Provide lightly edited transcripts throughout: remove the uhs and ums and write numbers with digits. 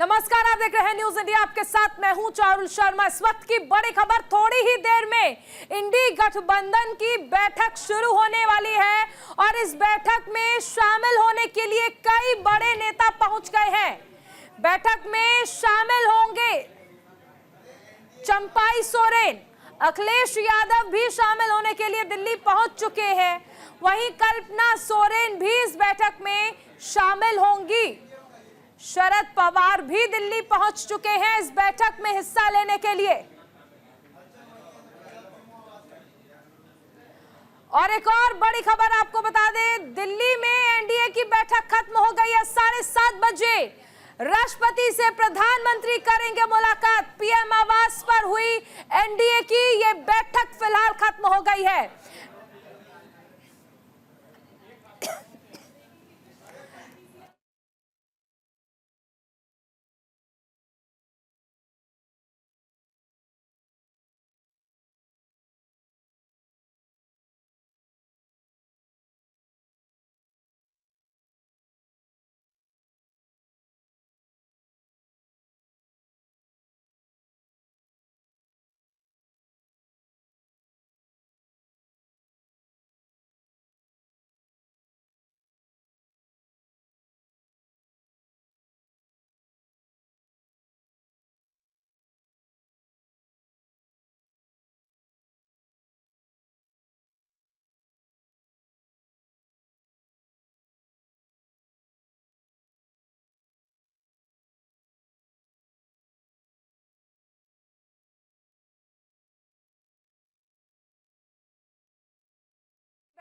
नमस्कार, आप देख रहे हैं न्यूज इंडिया। आपके साथ मैं हूं चारुल शर्मा। इस वक्त की बड़ी खबर, थोड़ी ही देर में इंडी गठबंधन की बैठक शुरू होने वाली है और इस बैठक में शामिल होने के लिए कई बड़े नेता पहुंच गए हैं। बैठक में शामिल होंगे चंपाई सोरेन, अखिलेश यादव भी शामिल होने के लिए दिल्ली पहुंच चुके हैं। वहीं कल्पना सोरेन भी इस बैठक में शामिल होंगी। शरद पवार भी दिल्ली पहुंच चुके हैं इस बैठक में हिस्सा लेने के लिए। और एक और बड़ी खबर आपको बता दें, दिल्ली में एनडीए की बैठक खत्म हो गई है। 7:30 बजे राष्ट्रपति से प्रधानमंत्री करेंगे मुलाकात। पीएम आवास पर हुई एनडीए की ये बैठक फिलहाल खत्म हो गई है।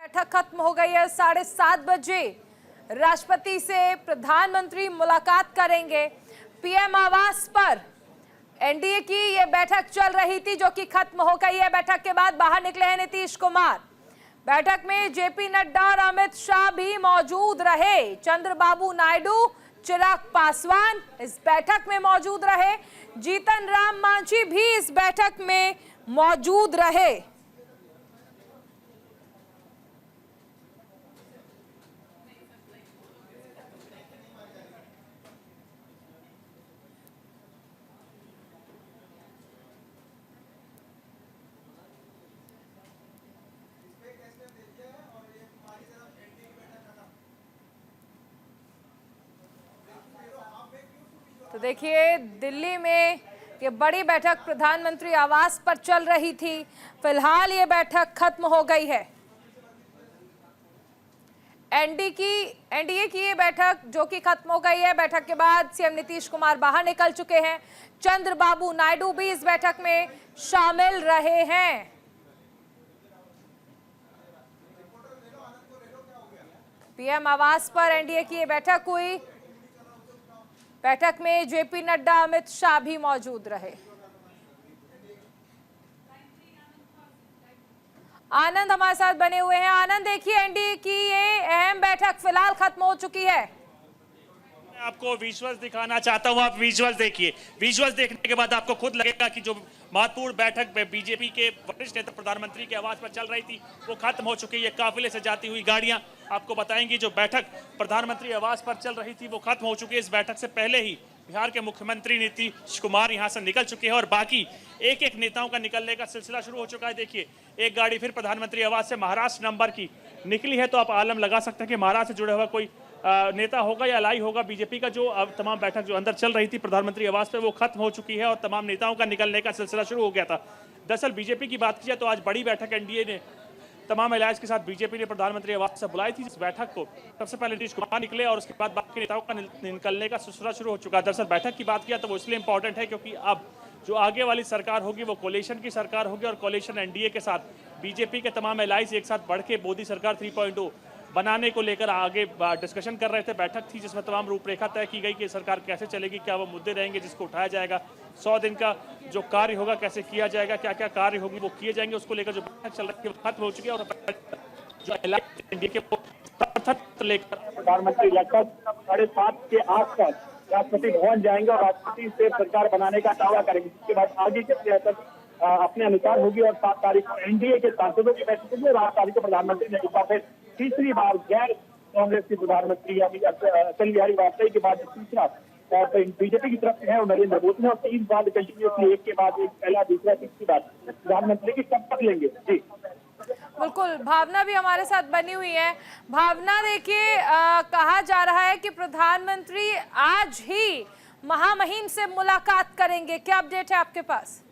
बैठक खत्म हो गई है। 7:30 बजे राष्ट्रपति से प्रधानमंत्री मुलाकात करेंगे। पीएम आवास पर एनडीए की यह बैठक चल रही थी जो कि खत्म हो गई है। बैठक के बाद बाहर निकले हैं नीतीश कुमार। बैठक में जेपी नड्डा और अमित शाह भी मौजूद रहे। चंद्रबाबू नायडू, चिराग पासवान इस बैठक में मौजूद रहे। जीतन राम मांझी भी इस बैठक में मौजूद रहे। तो देखिए, दिल्ली में ये बड़ी बैठक प्रधानमंत्री आवास पर चल रही थी। फिलहाल ये बैठक खत्म हो गई है। एनडीए की ये बैठक जो कि खत्म हो गई है। बैठक के बाद सीएम नीतीश कुमार बाहर निकल चुके हैं। चंद्रबाबू नायडू भी इस बैठक में शामिल रहे हैं। पीएम आवास पर एनडीए की ये बैठक हुई। बैठक में जेपी नड्डा, अमित शाह भी मौजूद रहे। आनंद हमारे साथ बने हुए हैं। आनंद, देखिए एनडीए की ये अहम बैठक फिलहाल खत्म हो चुकी है। मैं आपको विजुअल्स दिखाना चाहता हूं, आप विजुअल्स देखिए। विजुअल्स देखने के बाद आपको खुद लगेगा कि जो महत्वपूर्ण बैठक में बीजेपी के वरिष्ठ नेता प्रधानमंत्री के आवास पर चल रही थी वो खत्म हो चुकी है। काफिले से जाती हुई गाड़ियां आपको बताएंगी जो बैठक प्रधानमंत्री आवास पर चल रही थी वो खत्म हो चुकी है। इस बैठक से पहले ही बिहार के मुख्यमंत्री नीतीश कुमार यहां से निकल चुके हैं और बाकी एक एक नेताओं का निकलने का सिलसिला शुरू हो चुका है। देखिए, एक गाड़ी फिर प्रधानमंत्री आवास से महाराष्ट्र नंबर की निकली है, तो आप आलम लगा सकते हैं कि महाराष्ट्र से जुड़ा हुआ कोई नेता होगा या लाई होगा। बीजेपी का जो अब तमाम बैठक जो अंदर चल रही थी प्रधानमंत्री आवास पे वो खत्म हो चुकी है और तमाम नेताओं का निकलने का सिलसिला शुरू हो गया था। दरअसल बीजेपी की बात की जाए तो आज बड़ी बैठक एनडीए ने तमाम एलायंस के साथ बीजेपी ने प्रधानमंत्री आवास से बुलाई थी। इस बैठक को सबसे पहले नीतीश कुमार निकले और उसके बाद बाकी नेताओं का निकलने का सिलसिला शुरू हो चुका है। दरअसल बैठक की बात किया तो वो इसलिए इंपॉर्टेंट है क्योंकि अब जो आगे वाली सरकार होगी वो कोalition की सरकार होगी और कोalition एनडीए के साथ बीजेपी के तमाम एलायंस एक साथ बढ़ के मोदी सरकार 3.0 बनाने को लेकर आगे डिस्कशन कर रहे थे। बैठक थी जिसमें तमाम रूपरेखा तय की गई कि सरकार कैसे चलेगी, क्या वो मुद्दे रहेंगे जिसको उठाया जाएगा, 100 दिन का जो कार्य होगा कैसे किया जाएगा, क्या क्या कार्य होगी वो किए जाएंगे, उसको लेकर जो बैठक चल रही है वो खत्म हो चुकी है। और जो एनडीए के लेकर प्रधानमंत्री लगभग 7:30 के आसपास राष्ट्रपति भवन जाएंगे और राष्ट्रपति से सरकार बनाने का दावा करेंगे। इसके बाद आगे की सियासत अपने अनुसार होगी और 7 तारीख को एनडीए के सांसदों की बैठक होगी और 8 तारीख को प्रधानमंत्री ने एक बार फिर तीसरी बार गैर कांग्रेस के प्रधानमंत्री यानी अटल बिहारी वाजपेयी के बाद तीसरा बीजेपी की तरफ से है वो नरेंद्र मोदी ने, और 3 बार कंटिन्यूसली एक के बाद एक, पहला दूसरा तीसरी बार प्रधानमंत्री की शपथ लेंगे। जी बिल्कुल, भावना भी हमारे साथ बनी हुई है। भावना, देखिए कहा जा रहा है कि प्रधानमंत्री आज ही महामहिम से मुलाकात करेंगे, क्या अपडेट है आपके पास?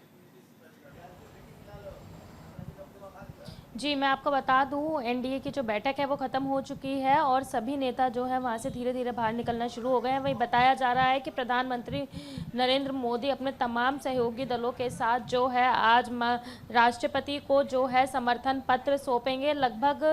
जी, मैं आपको बता दूं, एनडीए की जो बैठक है वो ख़त्म हो चुकी है और सभी नेता जो है वहाँ से धीरे धीरे बाहर निकलना शुरू हो गए हैं। वही बताया जा रहा है कि प्रधानमंत्री नरेंद्र मोदी अपने तमाम सहयोगी दलों के साथ जो है आज राष्ट्रपति को जो है समर्थन पत्र सौंपेंगे। लगभग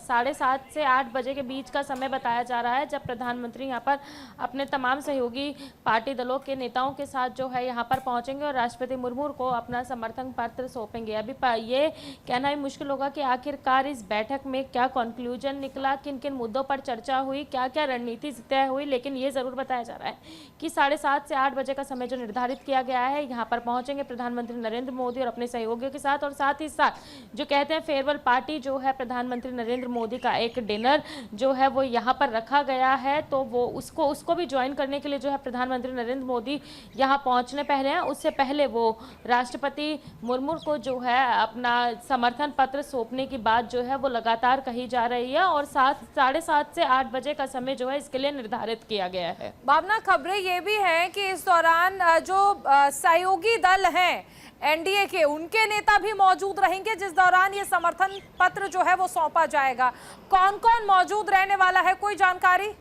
7:30 से 8 बजे के बीच का समय बताया जा रहा है जब प्रधानमंत्री यहाँ पर अपने तमाम सहयोगी पार्टी दलों के नेताओं के साथ जो है यहाँ पर पहुँचेंगे और राष्ट्रपति मुर्मू को अपना समर्थन पत्र सौंपेंगे। अभी ये कहना ही मुश्किल होगा कि आखिरकार इस बैठक में क्या कंक्लूजन निकला, किन किन मुद्दों पर चर्चा हुई, क्या क्या रणनीति तय हुई, लेकिन ये जरूर बताया जा रहा है कि 7:30 से 8 बजे का समय जो निर्धारित किया गया है, यहाँ पर पहुंचेंगे प्रधानमंत्री नरेंद्र मोदी और अपने सहयोगियों के साथ, और साथ ही साथ जो कहते हैं फेयरवेल पार्टी जो है प्रधानमंत्री नरेंद्र मोदी का एक डिनर जो है वो यहाँ पर रखा गया है, तो वो उसको भी ज्वाइन करने के लिए जो है प्रधानमंत्री नरेंद्र मोदी यहाँ पहुँचने पहले हैं। उससे पहले वो राष्ट्रपति मुर्मू को जो है अपना समर्थन पत्र सौंपने की बात जो है वो लगातार कही जा रही है और 7:30 से 8 बजे का समय जो है इसके लिए निर्धारित किया गया है। भावना, खबरें ये भी हैं कि इस दौरान जो सहयोगी दल हैं एनडीए के, उनके नेता भी मौजूद रहेंगे जिस दौरान ये समर्थन पत्र जो है वो सौंपा जाएगा। कौन कौन मौजूद रहने वाला है, कोई जानकारी?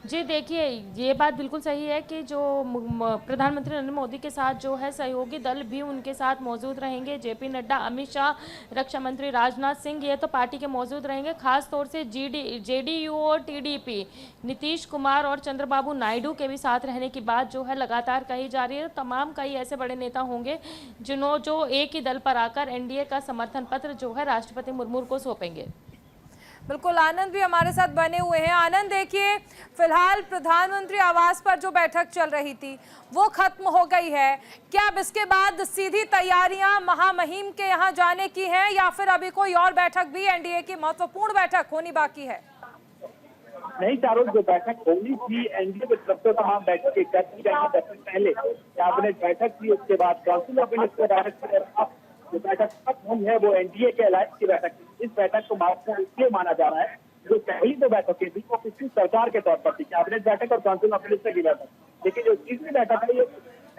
जी देखिए, ये बात बिल्कुल सही है कि जो प्रधानमंत्री नरेंद्र मोदी के साथ जो है सहयोगी दल भी उनके साथ मौजूद रहेंगे। जेपी नड्डा, अमित शाह, रक्षा मंत्री राजनाथ सिंह, ये तो पार्टी के मौजूद रहेंगे। खास तौर से जेडीयू और टीडीपी, नीतीश कुमार और चंद्रबाबू नायडू के भी साथ रहने की बात जो है लगातार कही जा रही है। तमाम कई ऐसे बड़े नेता होंगे जो एक ही दल पर आकर एनडीए का समर्थन पत्र जो है राष्ट्रपति मुर्मू को सौंपेंगे। बिल्कुल, आनंद भी हमारे साथ बने हुए हैं। आनंद, देखिए फिलहाल प्रधानमंत्री आवास पर जो बैठक चल रही थी वो खत्म हो गई है, क्या अब इसके बाद सीधी तैयारियां महामहिम के यहाँ जाने की हैं या फिर अभी कोई और बैठक भी एनडीए की महत्वपूर्ण बैठक होनी बाकी है? नहीं चारों, जो बैठक होनी थी एनडीए के तरफ से तमाम बैठकें कर दी गई। 10 दिन पहले कैबिनेट बैठक थी, उसके बाद काउंसिल ऑफ मिनिस्टर डायरेक्टर, जो बैठक खत्म हुई है वो एनडीए के अलायंस की बैठक थी। इस बैठक को महत्वपूर्ण इसलिए माना जा रहा है, जो पहली 2 बैठकें थी वो किसी सरकार के तौर पर थी, कैबिनेट बैठक और काउंसिल ऑफ मिनिस्टर की बैठक, लेकिन जो तीसरी बैठक है ये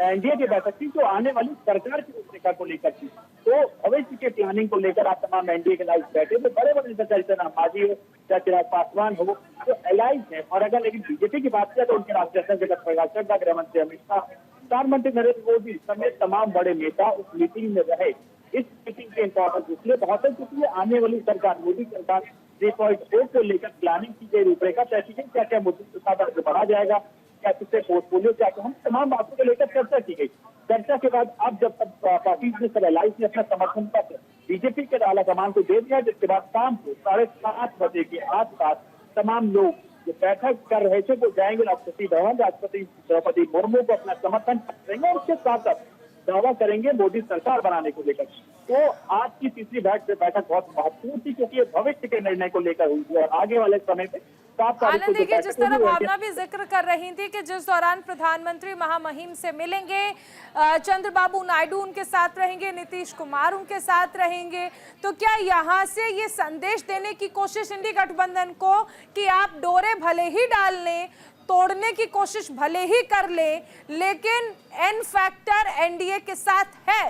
एनडीए की बैठक थी जो आने वाली सरकार की रूपरेखा को लेकर थी। तो भविष्य के प्लानिंग को लेकर आप तमाम एनडीए के लाइव बैठे, तो बड़े बड़े नेता चरित्र मांझी हो या चिराग पासवान हो, जो एलाइज है। और अगर लेकिन बीजेपी की बात करें तो उनके राष्ट्रीय अध्यक्ष जगत प्रकाश नड्डा, गृह मंत्री अमित शाह, प्रधानमंत्री नरेंद्र मोदी समेत तमाम बड़े नेता उस मीटिंग में रहे। इस मीटिंग के इंपॉर्टेंस इसलिए बहुत है क्योंकि आने वाली सरकार, मोदी सरकार 3.4 को लेकर प्लानिंग की गई, रूपरेखा तय की गई, क्या क्या मुद्दों के साथ आगे बढ़ा जाएगा, क्या किससे पोर्टफोलियो, क्या हम तमाम बातों को लेकर चर्चा की गई। चर्चा के बाद अब जब तक पार्टी ने सब एलाइंस ने अपना समर्थन पत्र बीजेपी के आला कमान को दे दिया, जिसके बाद शाम को 7:30 बजे के आसपास तमाम लोग जो बैठक कर रहे थे वो जाएंगे राष्ट्रपति भवन, राष्ट्रपति द्रौपदी मुर्मू को अपना समर्थन पत्र देंगे और उसके साथ साथ दावा करेंगे मोदी सरकार बनाने को लेकर। तो आज की तीसरी बैठक बहुत महत्वपूर्ण थी क्योंकि ये भविष्य के निर्णय को लेकर हुई थी और आगे वाले समय में 7 तारीख को आनंद, देखिए जिस तरह भावना भी जिक्र कर रही थी कि जिस दौरान प्रधानमंत्री महामहिम से मिलेंगे, चंद्रबाबू नायडू उनके साथ रहेंगे, नीतीश कुमार उनके साथ रहेंगे, तो क्या यहाँ से ये संदेश देने की कोशिश इंडी गठबंधन को कि आप डोरे भले ही डाल लें, तोड़ने की कोशिश भले ही कर ले, लेकिन एन फैक्टर एनडीए के साथ है?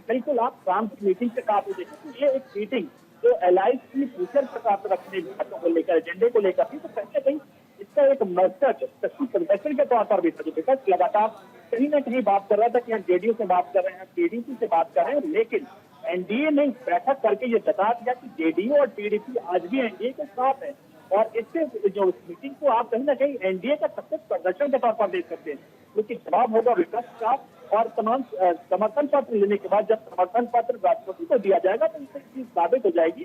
बिल्कुल, आप शाम की मीटिंग से कहा देखें तो ये एक मीटिंग जो एलायंस की फ्यूचर पर साथ रखने बातों को लेकर, एजेंडे को लेकर थी, तो कहीं ना कहीं इसका एक मकसद शक्ति प्रदर्शन के तौर पर भी था। विपक्ष लगातार कहीं ना कहीं बात कर रहा था कि हम जेडीयू से बात कर रहे हैं, टीडीपी से बात कर रहे हैं, लेकिन एनडीए ने बैठक करके ये बता दिया कि जेडीयू और टीडीपी आज भी एनडीए के साथ है। और इससे जो मीटिंग को आप कहीं ना कहीं एनडीए का सक्सेस प्रदर्शन के तौर पर देख सकते हैं, क्योंकि जवाब होगा विपक्ष का। और तमाम समर्थन पत्र लेने के बाद जब समर्थन पत्र राष्ट्रपति को दिया जाएगा तो इससे चीज साबित हो जाएगी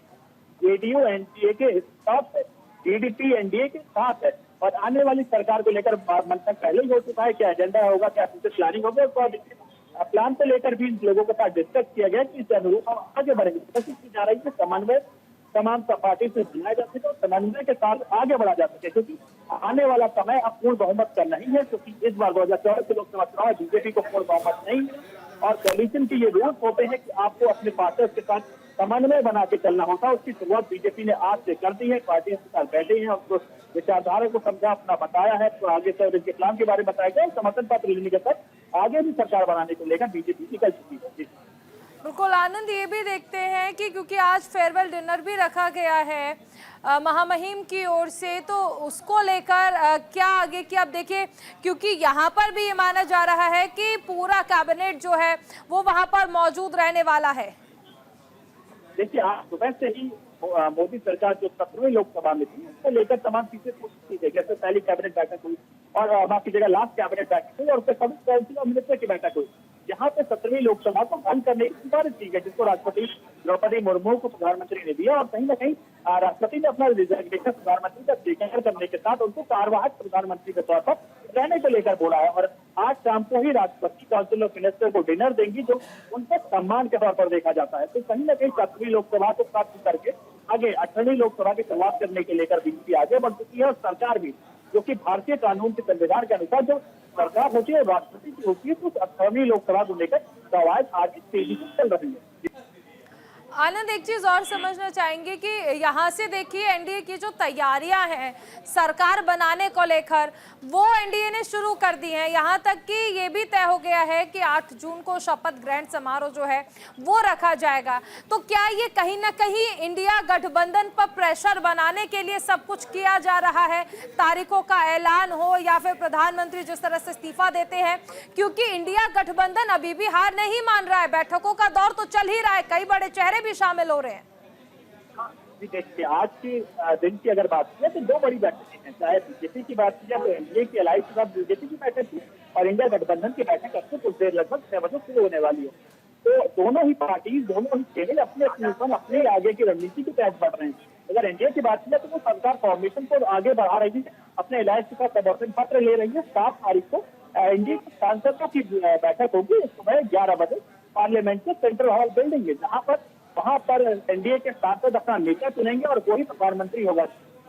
जेडीयू एनडीए के साथ है, टीडीपी एनडीए के साथ है। और आने वाली सरकार को लेकर मंथन पहले ही हो चुका है, क्या एजेंडा होगा, क्या फ्यूचर प्लानिंग होगा, तो प्लान को लेकर भी लोगों के साथ डिस्कस किया गया कि इस अनुरूप हम आगे बढ़ेंगे। कोशिश की जा रही है समन्वय तमाम पार्टी से बनाया जा सके और समन्वय के साथ आगे बढ़ा जा सके, क्योंकि आने वाला समय अब पूर्ण बहुमत का नहीं है, क्योंकि इस बार 2024 के लोकसभा चुनाव बीजेपी को पूर्ण बहुमत नहीं है और कोalition के ये रूल्स होते हैं कि आपको अपने पार्टनर्स के साथ समन्वय बना के चलना होता है। उसकी शुरुआत बीजेपी ने आज से कर दी है, पार्टियों के साथ बैठे हैं, उनको विचारधारा को समझा, अपना बताया है, तो आगे से इनके प्लान के बारे में बताया गया, समर्थन पत्र लेने के साथ आगे भी सरकार बनाने को लेकर बीजेपी निकल चुकी है। बिल्कुल आनंद, ये भी देखते हैं कि क्योंकि आज फेयरवेल डिनर भी रखा गया है महामहिम की ओर से, तो उसको लेकर क्या आगे की आप देखिए, क्योंकि यहाँ पर भी ये माना जा रहा है कि पूरा कैबिनेट जो है वो वहाँ पर मौजूद रहने वाला है। देखिए, आज सुबह से ही मोदी सरकार जो 17वीं लोकसभा में थी उसको लेकर तमाम चीजें कोशिश की गई, जैसे पहली कैबिनेट बैठक हुई और बाकी जगह लास्ट कैबिनेट बैठक हुई और उसके सब काउंसिल ऑफ मिनिस्टर की बैठक हुई। यहाँ पे 17वीं लोकसभा को बंद करने की सिफारिश की गई, जिसको राष्ट्रपति द्रौपदी मुर्मू को प्रधानमंत्री ने दिया और कहीं ना कहीं राष्ट्रपति ने अपना रिजाइनेशन प्रधानमंत्री का स्वीकार करने के साथ उनको कार्यवाहक प्रधानमंत्री के तौर पर रहने को लेकर बोला है। और आज शाम को ही राष्ट्रपति काउंसिल ऑफ मिनिस्टर को डिनर देंगी, जो उनके सम्मान के तौर पर देखा जाता है। तो कहीं ना कहीं 17वीं लोकसभा को प्राप्त करके आगे 18वीं लोकसभा की शुरुआत करने के लेकर बीजेपी आगे बढ़ चुकी है और सरकार भी, जो कि भारतीय कानून के संविधान के अनुसार जो सरकार होती है राष्ट्रपति की होती है, तो 18वीं लोकसभा को लेकर कवायद आगे तेजी से चल रही है। आनंद, एक चीज और समझना चाहेंगे कि यहाँ से देखिए एनडीए की जो तैयारियां हैं सरकार बनाने को लेकर, वो एनडीए ने शुरू कर दी हैं। यहाँ तक कि ये भी तय हो गया है कि 8 जून को शपथ ग्रहण समारोह जो है वो रखा जाएगा। तो क्या ये कहीं ना कहीं इंडिया गठबंधन पर प्रेशर बनाने के लिए सब कुछ किया जा रहा है, तारीखों का ऐलान हो या फिर प्रधानमंत्री जिस तरह से इस्तीफा देते हैं, क्योंकि इंडिया गठबंधन अभी भी हार नहीं मान रहा है, बैठकों का दौर तो चल ही रहा है, कई बड़े चेहरे भी शामिल हो रहे हैं। देखिए, आज के दिन की अगर बात की तो 2 बड़ी बैठकें हैं, चाहे बीजेपी की बात की जाए तो एनडीए की अलायंस के साथ बीजेपी की बैठक थी और इंडिया गठबंधन की बैठक अब से कुछ देर लगभग 6 बजे शुरू होने वाली है। तो दोनों ही पार्टी, दोनों ही चेहरे अपने आगे की रणनीति के तहत बढ़ रहे हैं। अगर एनडीए की बात की जाए तो वो सरकार फॉर्मेशन को आगे बढ़ा रही है, अपने अलायंस के साथ समर्थन पत्र ले रही है। 7 तारीख को एनडीए के सांसदों की बैठक होगी सुबह 11 बजे पार्लियामेंट के सेंट्रल हॉल बिल्डिंग में, वहां पर एनडीए के सांसद अपना नेता चुनेंगे और वही प्रधानमंत्री होगा,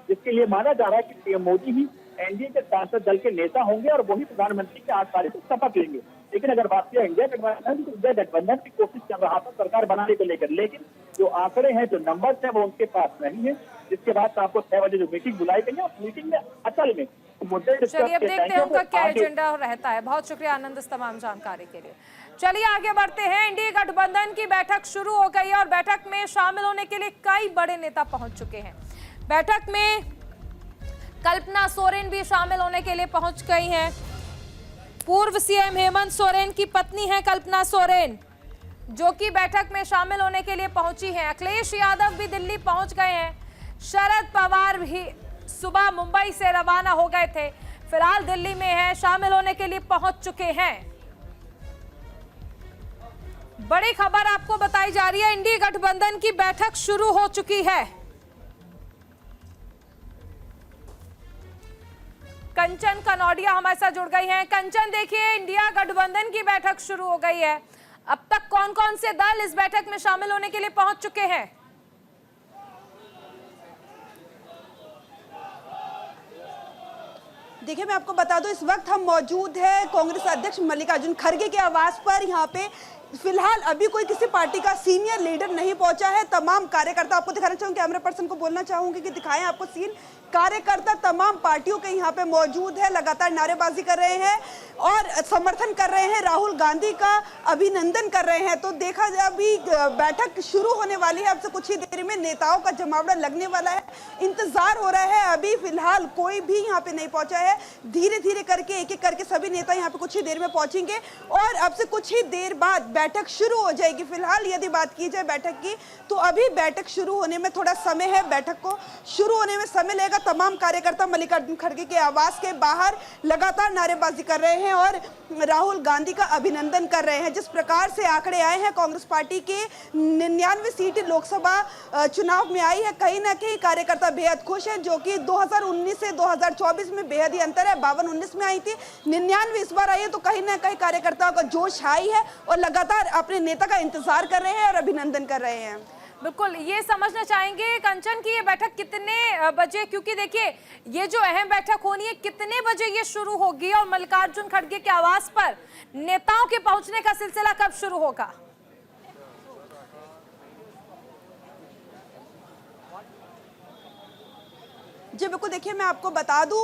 जिसके लिए माना जा रहा है कि पीएम मोदी ही एनडीए के सांसद दल के नेता होंगे और वही प्रधानमंत्री के 8 तारीख को शपथ लेंगे। लेकिन अगर बात की इंडिया गठबंधन, तो इंडिया गठबंधन की कोशिश कर रहा था सरकार बनाने को लेकर, लेकिन जो आंकड़े हैं, जो नंबर्स हैं, वो उनके पास नहीं है। जिसके बाद आपको 6 बजे जो मीटिंग बुलाई गई है, उस मीटिंग में असल में मुद्दे चलिए अब देखते हैं उनका क्या एजेंडा रहता है। बहुत शुक्रिया आनंद इस तमाम जानकारी के लिए। चलिए आगे बढ़ते हैं। इंडिया गठबंधन की बैठक शुरू हो गई है और बैठक में शामिल होने के लिए कई बड़े नेता पहुंच चुके हैं। बैठक में कल्पना सोरेन भी शामिल होने के लिए पहुंच गई हैं। पूर्व सीएम हेमंत सोरेन की पत्नी है कल्पना सोरेन, जो कि बैठक में शामिल होने के लिए पहुंची हैं। अखिलेश यादव भी दिल्ली पहुंच गए हैं। शरद पवार भी सुबह मुंबई से रवाना हो गए थे, फिलहाल दिल्ली में है, शामिल होने के लिए पहुंच चुके हैं। बड़ी खबर आपको बताई जा रही है, इंडिया गठबंधन की बैठक शुरू हो चुकी है। कंचन कनौडिया हमारे साथ जुड़ गई हैं। कंचन, देखिए इंडिया गठबंधन की बैठक शुरू हो गई है, अब तक कौन कौन से दल इस बैठक में शामिल होने के लिए पहुंच चुके हैं? देखिए, मैं आपको बता दूं, इस वक्त हम मौजूद है कांग्रेस अध्यक्ष मल्लिकार्जुन खड़गे के आवास पर। यहाँ पे फिलहाल अभी कोई किसी पार्टी का सीनियर लीडर नहीं पहुंचा है। तमाम कार्यकर्ता, आपको दिखाना चाहूंगी, कैमरा पर्सन को बोलना चाहूंगी कि दिखाएं आपको सीन। कार्यकर्ता तमाम पार्टियों के यहाँ पे मौजूद है, लगातार नारेबाजी कर रहे हैं और समर्थन कर रहे हैं, राहुल गांधी का अभिनंदन कर रहे हैं। तो देखा जाए, अभी बैठक शुरू होने वाली है, अब से कुछ ही देर में नेताओं का जमावड़ा लगने वाला है। इंतजार हो रहा है, अभी फिलहाल कोई भी यहाँ पे नहीं पहुंचा है। धीरे धीरे करके एक एक करके सभी नेता यहाँ पे कुछ ही देर में पहुंचेंगे और अब से कुछ ही देर बाद बैठक शुरू हो जाएगी। फिलहाल यदि बात की जाए बैठक की, तो अभी बैठक शुरू होने में थोड़ा समय है, बैठक को शुरू होने में समय लगेगा। तमाम कार्यकर्ता मल्लिकार्जुन खड़गे के आवास के बाहर लगातार नारेबाजी कर रहे हैं और राहुल गांधी का अभिनंदन कर रहे हैं। जिस प्रकार से आंकड़े आए हैं, कांग्रेस पार्टी के 99 सीट लोकसभा चुनाव में आई है, कहीं ना कहीं कार्यकर्ता बेहद खुश है, जो कि 2019 से 2024 में बेहद ही अंतर है। 52-19 में आई थी, 99 इस बार आई है, तो कहीं ना कहीं कार्यकर्ताओं का जोश हाई है और लगातार अपने नेता का इंतजार कर रहे हैं और अभिनंदन कर रहे हैं। बिल्कुल, ये समझना चाहेंगे कंचन की ये बैठक कितने बजे, क्योंकि देखिए ये जो अहम बैठक होनी है कितने बजे ये शुरू होगी और मल्लिकार्जुन खड़गे के आवास पर नेताओं के पहुंचने का सिलसिला कब शुरू होगा? जी बिल्कुल, देखिए मैं आपको बता दूं,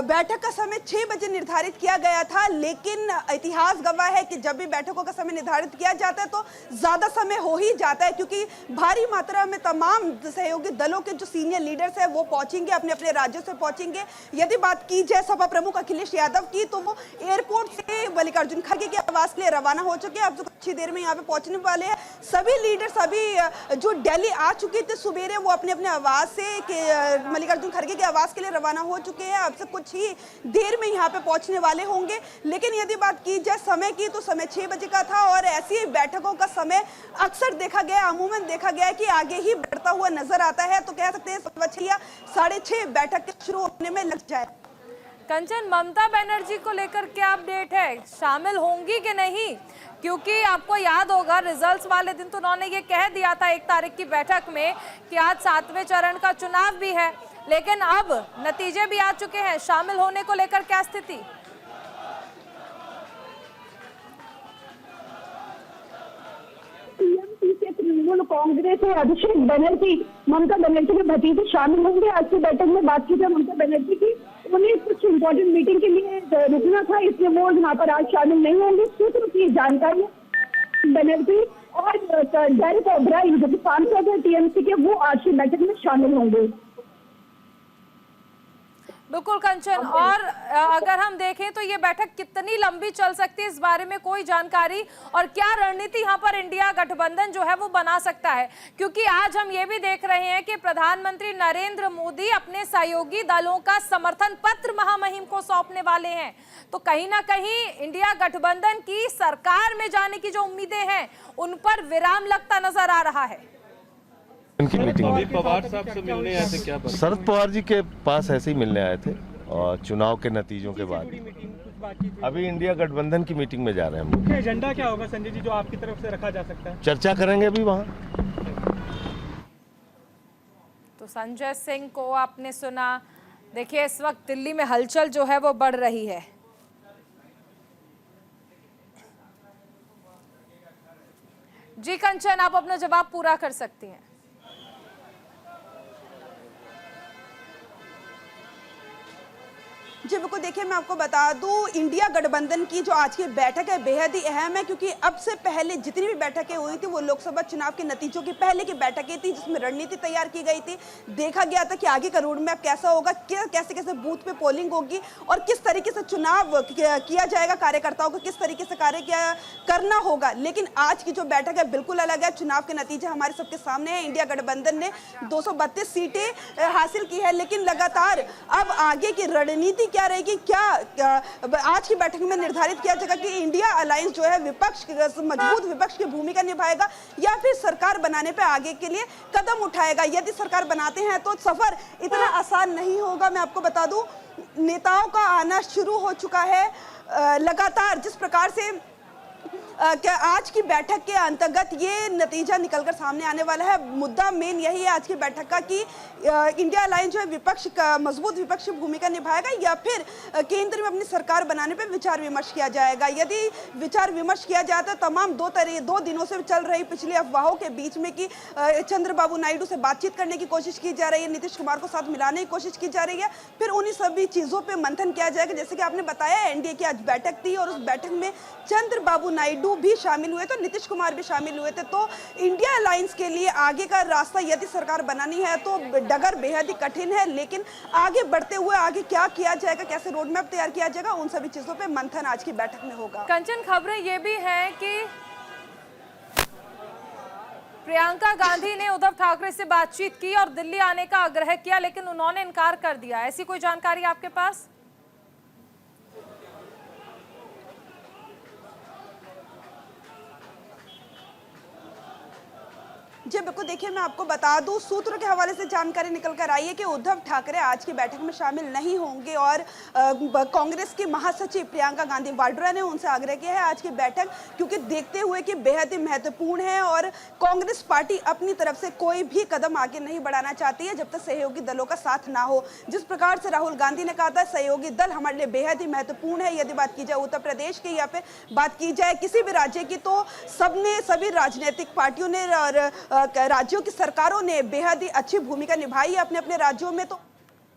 बैठक का समय 6 बजे निर्धारित किया गया था, लेकिन इतिहास गवाह है कि जब भी बैठकों का समय निर्धारित किया जाता है तो ज़्यादा समय हो ही जाता है, क्योंकि भारी मात्रा में तमाम सहयोगी दलों के जो सीनियर लीडर्स हैं वो पहुंचेंगे, अपने अपने राज्यों से पहुंचेंगे। यदि बात की जाए सपा प्रमुख अखिलेश यादव की, तो वो एयरपोर्ट से मल्लिकार्जुन खड़गे के आवास के लिए रवाना हो चुके हैं, अब तो कुछ ही देर में यहाँ पे पहुंचने वाले हैं। सभी लीडर, सभी जो दिल्ली आ चुके थे सुबेरे, वो अपने अपने आवास से मल्लिकार्जुन खड़गे के आवास के लिए रवाना हो चुके हैं, अब से कुछ ही देर में यहाँ पे पहुंचने वाले होंगे। लेकिन यदि बात की जाए समय की, तो समय 6 बजे का था और ऐसी बैठकों का समय अक्सर देखा गया, अमूमन देखा गया है कि आगे ही बढ़ता हुआ नजर आता है, तो कह सकते हैं 6:30 बैठक के शुरू होने में लग जाए। कंचन, ममता बनर्जी को लेकर क्या अपडेट है, शामिल होंगी कि नहीं? क्योंकि आपको याद होगा रिजल्ट्स वाले दिन तो उन्होंने ये कह दिया था 1 तारीख की बैठक में कि आज 7वें चरण का चुनाव भी है, लेकिन अब नतीजे भी आ चुके हैं, शामिल होने को लेकर क्या स्थिति? टीएमसी से तृणमूल कांग्रेस और अभिषेक बनर्जी, ममता बनर्जी के भतीजे शामिल होंगे आज की बैठक में। बात की जाए ममता बनर्जी की, उन्हें कुछ इम्पोर्टेंट मीटिंग के लिए रुकना था, इसलिए वो यहाँ पर आज शामिल नहीं होंगे। सूत्रों की जानकारी, बनर्जी और डेरेक ओब्रायन जो कि सांसद है टीएमसी के, वो आज की बैठक में शामिल होंगे। बिल्कुल कंचन, और अगर हम देखें तो ये बैठक कितनी लंबी चल सकती है, इस बारे में कोई जानकारी, और क्या रणनीति यहाँ पर इंडिया गठबंधन जो है वो बना सकता है? क्योंकि आज हम ये भी देख रहे हैं कि प्रधानमंत्री नरेंद्र मोदी अपने सहयोगी दलों का समर्थन पत्र महामहिम को सौंपने वाले हैं, तो कहीं ना कहीं इंडिया गठबंधन की सरकार में जाने की जो उम्मीदें हैं उन पर विराम लगता नजर आ रहा है। उनकी मीटिंग में पवार साहब से मिलने आए थे क्या? शरद पवार जी के पास ऐसे ही मिलने आए थे और चुनाव के नतीजों के बाद अभी इंडिया गठबंधन की मीटिंग में जा रहे हैं हम लोग। एजेंडा क्या होगा संजय जी जो आपकी तरफ से रखा जा सकता है? चर्चा करेंगे अभी वहाँ। तो संजय सिंह को आपने सुना। देखिए इस वक्त दिल्ली में हलचल जो है वो बढ़ रही है। जी कंचन, आप अपना जवाब पूरा कर सकती हैं। जी बिल्कुल, देखिए मैं आपको बता दूं, इंडिया गठबंधन की जो आज की बैठक है बेहद ही अहम है, क्योंकि अब से पहले जितनी भी बैठकें हुई थी वो लोकसभा चुनाव के नतीजों की पहले की बैठकें थी, जिसमें रणनीति तैयार की गई थी। देखा गया था कि आगे का रोड मैप कैसा होगा, कैसे कैसे बूथ पे पोलिंग होगी और किस तरीके से चुनाव किया जाएगा, कार्यकर्ताओं को किस तरीके से कार्य करना होगा। लेकिन आज की जो बैठक है बिल्कुल अलग है। चुनाव के नतीजे हमारे सबके सामने है। इंडिया गठबंधन ने 232 सीटें हासिल की है, लेकिन लगातार अब आगे की रणनीति क्या रहेगी, क्या आज की बैठक में निर्धारित किया जाएगा कि इंडिया अलायंस जो है मजबूत विपक्ष की भूमिका निभाएगा या फिर सरकार बनाने पे आगे के लिए कदम उठाएगा। यदि सरकार बनाते हैं तो सफर इतना आसान नहीं होगा। मैं आपको बता दूं, नेताओं का आना शुरू हो चुका है लगातार। जिस प्रकार से क्या आज की बैठक के अंतर्गत ये नतीजा निकलकर सामने आने वाला है। मुद्दा मेन यही है आज की बैठक का कि इंडिया अलायंस जो है विपक्ष का मजबूत विपक्षी भूमिका निभाएगा या फिर केंद्र में अपनी सरकार बनाने पर विचार विमर्श किया जाएगा। यदि विचार विमर्श किया जाता है, तमाम दो दिनों से चल रही पिछली अफवाहों के बीच में कि चंद्रबाबू नायडू से बातचीत करने की कोशिश की जा रही है, नीतीश कुमार को साथ मिलाने की कोशिश की जा रही है, फिर उन्हीं सभी चीज़ों पर मंथन किया जाएगा। जैसे कि आपने बताया, एनडीए की आज बैठक थी और उस बैठक में चंद्रबाबू नायडू भी शामिल हुए थे, नीतीश कुमार भी शामिल हुए थे। तो इंडिया अलायंस के लिए आगे का रास्ता यदि सरकार बनानी है तो डगर बेहद ही कठिन है, लेकिन आगे बढ़ते हुए आगे क्या किया जाएगा, कैसे रोड मैप तैयार किया जाएगा, उन सभी चीजों पे मंथन आज की बैठक में होगा। कंचन, खबरें ये भी हैं कि प्रियंका गांधी ने उद्धव ठाकरे से बातचीत की और दिल्ली आने का आग्रह किया, लेकिन उन्होंने इनकार कर दिया। ऐसी कोई जानकारी आपके पास? जी बिल्कुल, देखिए मैं आपको बता दूं, सूत्रों के हवाले से जानकारी निकल कर आई है कि उद्धव ठाकरे आज की बैठक में शामिल नहीं होंगे और कांग्रेस की महासचिव प्रियंका गांधी वाड्रा ने उनसे आग्रह किया है आज की बैठक, क्योंकि देखते हुए कि बेहद ही महत्वपूर्ण है और कांग्रेस पार्टी अपनी तरफ से कोई भी कदम आगे नहीं बढ़ाना चाहती है जब तक सहयोगी दलों का साथ ना हो। जिस प्रकार से राहुल गांधी ने कहा था सहयोगी दल हमारे लिए बेहद ही महत्वपूर्ण है, यदि बात की जाए उत्तर प्रदेश की या फिर बात की जाए किसी भी राज्य की, तो सभी राजनीतिक पार्टियों ने और राज्यों की सरकारों ने बेहद ही अच्छी भूमिका निभाई है अपने अपने राज्यों में। तो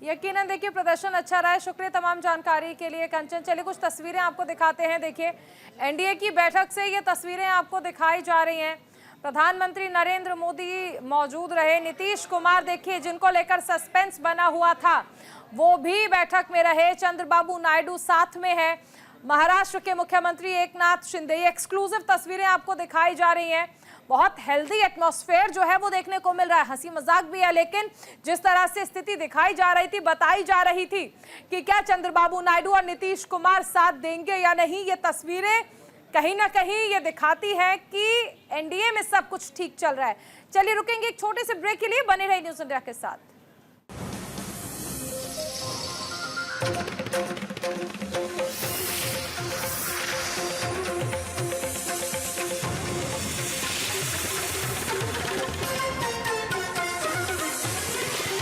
यकीनन देखिए प्रदर्शन अच्छा रहा है। शुक्रिया तमाम जानकारी के लिए कंचन। चलिए कुछ तस्वीरें आपको दिखाते हैं। देखिए एनडीए की बैठक से ये तस्वीरें आपको दिखाई जा रही हैं। प्रधानमंत्री नरेंद्र मोदी मौजूद रहे, नीतीश कुमार देखिए जिनको लेकर सस्पेंस बना हुआ था वो भी बैठक में रहे, चंद्रबाबू नायडू साथ में है, महाराष्ट्र के मुख्यमंत्री एकनाथ शिंदे। ये एक्सक्लूसिव तस्वीरें आपको दिखाई जा रही हैं। बहुत हेल्दी एटमॉस्फेयर जो है वो देखने को मिल रहा है, हंसी मजाक भी है, लेकिन जिस तरह से स्थिति दिखाई जा रही थी, बताई जा रही थी कि क्या चंद्रबाबू नायडू और नीतीश कुमार साथ देंगे या नहीं, ये तस्वीरें कहीं ना कहीं ये दिखाती है कि एनडीए में सब कुछ ठीक चल रहा है। चलिए रुकेंगे एक छोटे से ब्रेक के लिए, बने रहिए न्यूज़ इंडिया के साथ।